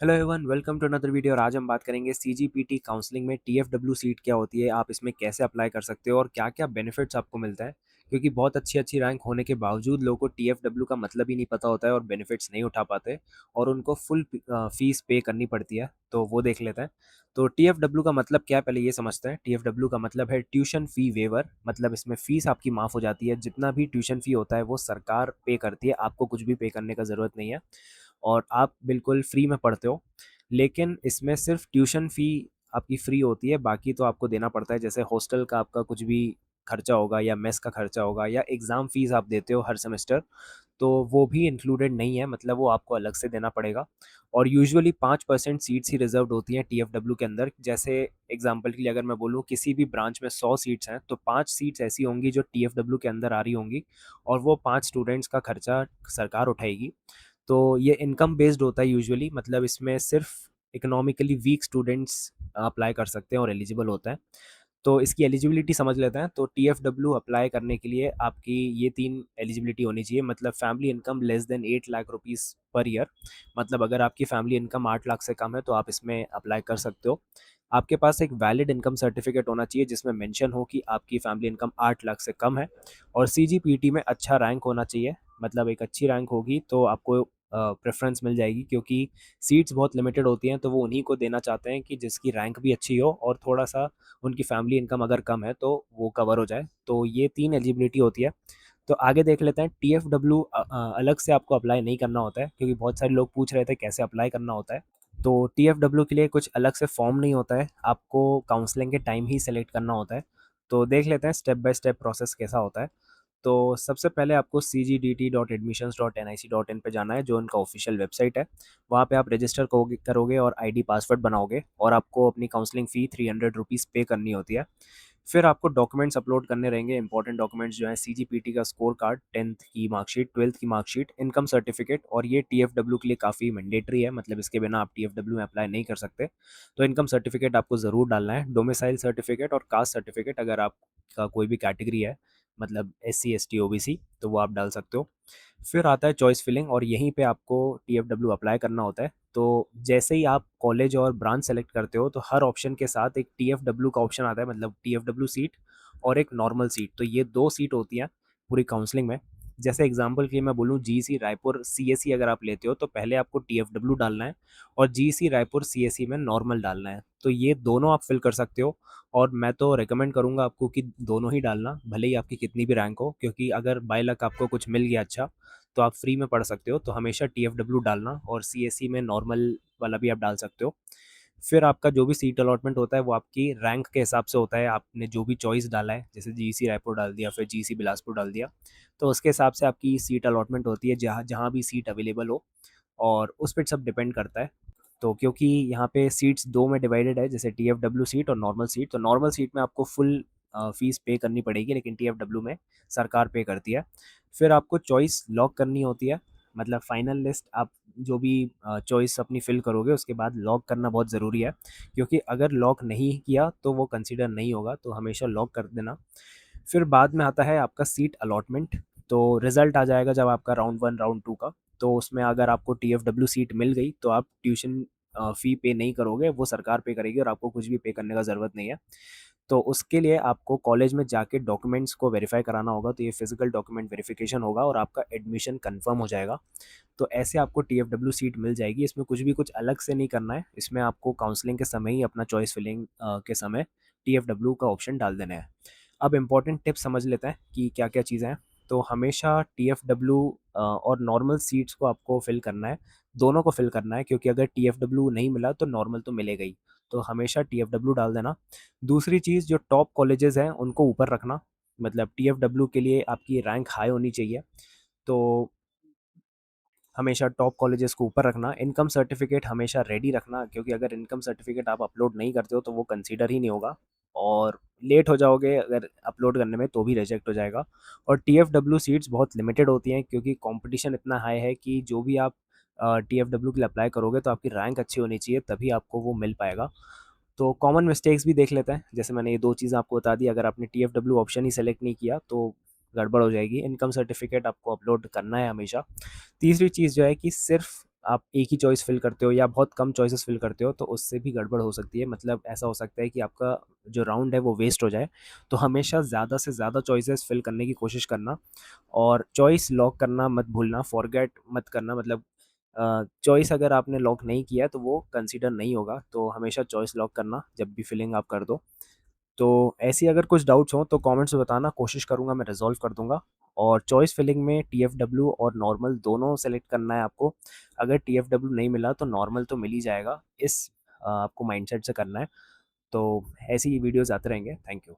Hello everyone, welcome to another video. और आज हम बात करेंगे सीजीपीटी काउंसलिंग में टीएफडब्ल्यू सीट क्या होती है, आप इसमें कैसे अप्लाई कर सकते हो और क्या क्या बेनिफिट्स आपको मिलता है। क्योंकि बहुत अच्छी अच्छी रैंक होने के बावजूद लोगों को टीएफडब्ल्यू का मतलब ही नहीं पता होता है और बेनिफिट्स नहीं उठा पाते और उनको फुल फीस पे करनी पड़ती है। तो वो देख लेते हैं। तो टीएफडब्ल्यू का मतलब क्या है, पहले ये समझते हैं। टीएफडब्ल्यू का मतलब है ट्यूशन फ़ी वेवर। मतलब इसमें फ़ीस आपकी माफ़ हो जाती है, जितना भी ट्यूशन फ़ी होता है वो सरकार पे करती है, आपको कुछ भी पे करने का ज़रूरत नहीं है और आप बिल्कुल फ्री में पढ़ते हो। लेकिन इसमें सिर्फ ट्यूशन फ़ी आपकी फ्री होती है, बाकी तो आपको देना पड़ता है। जैसे हॉस्टल का आपका कुछ भी खर्चा होगा या मेस का खर्चा होगा या एग्ज़ाम फ़ीस आप देते हो हर सेमेस्टर, तो वो भी इंक्लूडेड नहीं है, मतलब वो आपको अलग से देना पड़ेगा। और यूजुअली 5% सीट्स ही रिजर्व्ड होती हैं टीएफडब्ल्यू के अंदर। जैसे एग्जांपल के लिए अगर मैं बोलूँ, किसी भी ब्रांच में 100 सीट्स हैं तो 5 सीट्स ऐसी होंगी जो टीएफडब्ल्यू के अंदर आ रही होंगी और वो 5 स्टूडेंट्स का खर्चा सरकार उठाएगी। तो ये इनकम बेस्ड होता है यूजुअली, मतलब इसमें सिर्फ इकोनॉमिकली वीक स्टूडेंट्स अप्लाई कर सकते हैं और एलिजिबल होते हैं। तो इसकी एलिजिबिलिटी समझ लेते हैं। तो टीएफडब्ल्यू अप्लाई करने के लिए आपकी ये 3 एलिजिबिलिटी होनी चाहिए। मतलब family income less than 8 lakh rupees per year. मतलब अगर आपकी फैमिली इनकम 8 लाख से कम है तो आप इसमें अप्लाई कर सकते हो। आपके पास एक वैलिड इनकम सर्टिफिकेट होना चाहिए जिसमें मेंशन हो कि आपकी फैमिली इनकम 8 लाख से कम है और सीजीपीटी में अच्छा रैंक होना चाहिए। मतलब एक अच्छी रैंक होगी तो आपको प्रेफरेंस मिल जाएगी, क्योंकि सीट्स बहुत लिमिटेड होती हैं तो वो उन्हीं को देना चाहते हैं कि जिसकी रैंक भी अच्छी हो और थोड़ा सा उनकी फैमिली इनकम अगर कम है तो वो कवर हो जाए। तो ये 3 एलिजिबिलिटी होती है। तो आगे देख लेते हैं। टीएफडब्ल्यू अलग से आपको अप्लाई नहीं करना होता है, क्योंकि बहुत सारे लोग पूछ रहे थे कैसे अप्लाई करना होता है। तो टीएफडब्ल्यू के लिए कुछ अलग से फॉर्म नहीं होता है, आपको काउंसलिंग के टाइम ही सेलेक्ट करना होता है। तो देख लेते हैं स्टेप बाय स्टेप प्रोसेस कैसा होता है। तो सबसे पहले आपको cgdt.admissions.nic.in पे जाना है, जो उनका ऑफिशियल वेबसाइट है। वहाँ पे आप रजिस्टर करोगे और आईडी पासवर्ड बनाओगे और आपको अपनी काउंसलिंग फ़ी 300 रुपीज़ पे करनी होती है। फिर आपको डॉक्यूमेंट्स अपलोड करने रहेंगे, इंपॉर्टेंट डॉक्यूमेंट्स जो हैं सीजीपीटी का स्कोर कार्ड, 10th की मार्कशीट, 12th की मार्कशीट, इनकम सर्टिफिकेट। और ये टीएफडब्ल्यू के लिए काफ़ी मैंडेटरी है, मतलब इसके बिना आप टीएफडब्ल्यू में अप्लाई नहीं कर सकते। तो इनकम सर्टिफिकेट आपको ज़रूर डालना है, डोमिसाइल सर्टिफिकेट और कास्ट सर्टिफिकेट अगर आपका कोई भी कैटेगरी है, मतलब एससी एसटी ओबीसी, तो वो आप डाल सकते हो। फिर आता है चॉइस फिलिंग और यहीं पे आपको टीएफडब्ल्यू अप्लाई करना होता है। तो जैसे ही आप कॉलेज और ब्रांच सेलेक्ट करते हो तो हर ऑप्शन के साथ एक टीएफडब्ल्यू का ऑप्शन आता है, मतलब टीएफडब्ल्यू सीट और एक नॉर्मल सीट। तो ये 2 सीट होती हैं पूरी काउंसलिंग में। जैसे एग्जांपल के लिए मैं बोलूँ, जीसी रायपुर सीएससी अगर आप लेते हो तो पहले आपको टीएफडब्ल्यू डालना है और जीसी रायपुर सीएससी में नॉर्मल डालना है। तो ये दोनों आप फिल कर सकते हो और मैं तो रिकमेंड करूँगा आपको कि दोनों ही डालना, भले ही आपकी कितनी भी रैंक हो, क्योंकि अगर बाय लक आपको कुछ मिल गया अच्छा तो आप फ्री में पढ़ सकते हो। तो हमेशा टीएफडब्ल्यू डालना और सीएससी में नॉर्मल वाला भी आप डाल सकते हो। फिर आपका जो भी सीट अलॉटमेंट होता है वो आपकी रैंक के हिसाब से होता है। आपने जो भी चॉइस डाला है, जैसे जीसी रायपुर डाल दिया, फिर जीसी बिलासपुर डाल दिया, तो उसके हिसाब से आपकी सीट अलॉटमेंट होती है, जहाँ जहाँ भी सीट अवेलेबल हो। और उस पर सब डिपेंड करता है। तो क्योंकि यहाँ पे सीट्स 2 में डिवाइडेड है, जैसे टीएफडब्ल्यू सीट और नॉर्मल सीट, तो नॉर्मल सीट में आपको फुल फीस पे करनी पड़ेगी, लेकिन टीएफडब्ल्यू में सरकार पे करती है। फिर आपको चॉइस लॉक करनी होती है, मतलब फाइनल लिस्ट आप जो भी चॉइस अपनी फिल करोगे उसके बाद लॉक करना बहुत ज़रूरी है, क्योंकि अगर लॉक नहीं किया तो वो कंसीडर नहीं होगा, तो हमेशा लॉक कर देना। फिर बाद में आता है आपका सीट अलॉटमेंट। तो रिज़ल्ट आ जाएगा जब आपका राउंड 1 राउंड 2 का। तो उसमें अगर आपको टीएफडब्ल्यू सीट मिल गई तो आप ट्यूशन फ़ी पे नहीं करोगे, वो सरकार पे करेगी और आपको कुछ भी पे करने का ज़रूरत नहीं है। तो उसके लिए आपको कॉलेज में जाके डॉक्यूमेंट्स को वेरीफाई कराना होगा, तो ये फिजिकल डॉक्यूमेंट वेरिफिकेशन होगा और आपका एडमिशन कंफर्म हो जाएगा। तो ऐसे आपको टीएफडब्ल्यू सीट मिल जाएगी। इसमें कुछ भी कुछ अलग से नहीं करना है, इसमें आपको काउंसलिंग के समय ही अपना चॉइस फिलिंग के समय टीएफडब्ल्यू का ऑप्शन डाल देना है। अब इम्पॉर्टेंट टिप्स समझ लेते हैं कि क्या क्या चीज़ें हैं। तो हमेशा टीएफडब्ल्यू और नॉर्मल सीट्स को आपको फिल करना है, दोनों को फिल करना है, क्योंकि अगर टीएफडब्ल्यू नहीं मिला तो नॉर्मल तो मिलेगा ही। तो हमेशा टीएफडब्ल्यू डाल देना। दूसरी चीज़, जो टॉप कॉलेजेस हैं उनको ऊपर रखना, मतलब टीएफडब्ल्यू के लिए आपकी रैंक हाई होनी चाहिए। तो हमेशा टॉप कॉलेजेस को ऊपर रखना। इनकम सर्टिफिकेट हमेशा रेडी रखना, क्योंकि अगर इनकम सर्टिफिकेट आप अपलोड नहीं करते हो तो वो कंसीडर ही नहीं होगा और लेट हो जाओगे अगर अपलोड करने में तो भी रिजेक्ट हो जाएगा। और टीएफडब्ल्यू सीट्स बहुत लिमिटेड होती हैं, क्योंकि कंपटीशन इतना हाई है कि जो भी आप टीएफडब्ल्यू के लिए अप्लाई करोगे तो आपकी रैंक अच्छी होनी चाहिए, तभी आपको वो मिल पाएगा। तो कॉमन मिस्टेक्स भी देख लेते हैं। जैसे मैंने ये 2 चीज़ें आपको बता दी, अगर आपने टीएफडब्ल्यू ऑप्शन ही सेलेक्ट नहीं किया तो गड़बड़ हो जाएगी। इनकम सर्टिफिकेट आपको अपलोड करना है हमेशा। तीसरी चीज़ जो है कि सिर्फ आप एक ही चॉइस फिल करते हो या बहुत कम चॉइसेस फिल करते हो, तो उससे भी गड़बड़ हो सकती है। मतलब ऐसा हो सकता है कि आपका जो राउंड है वो वेस्ट हो जाए। तो हमेशा ज़्यादा से ज़्यादा चॉइसेस फिल करने की कोशिश करना, और चॉइस लॉक करना मत भूलना, फॉरगेट मत करना। मतलब चॉइस अगर आपने लॉक नहीं किया है तो वो कंसीडर नहीं होगा, तो हमेशा चॉइस लॉक करना जब भी फिलिंग आप कर दो। तो ऐसी अगर कुछ डाउट्स हों तो कमेंट्स में बताना, कोशिश करूँगा मैं रिज़ॉल्व कर दूँगा। और चॉइस फिलिंग में टीएफडब्ल्यू और नॉर्मल दोनों सेलेक्ट करना है आपको। अगर टीएफडब्ल्यू नहीं मिला तो नॉर्मल तो मिल ही जाएगा, इस आपको माइंडसेट से करना है। तो ऐसी ही वीडियोज़ आते रहेंगे। Thank you.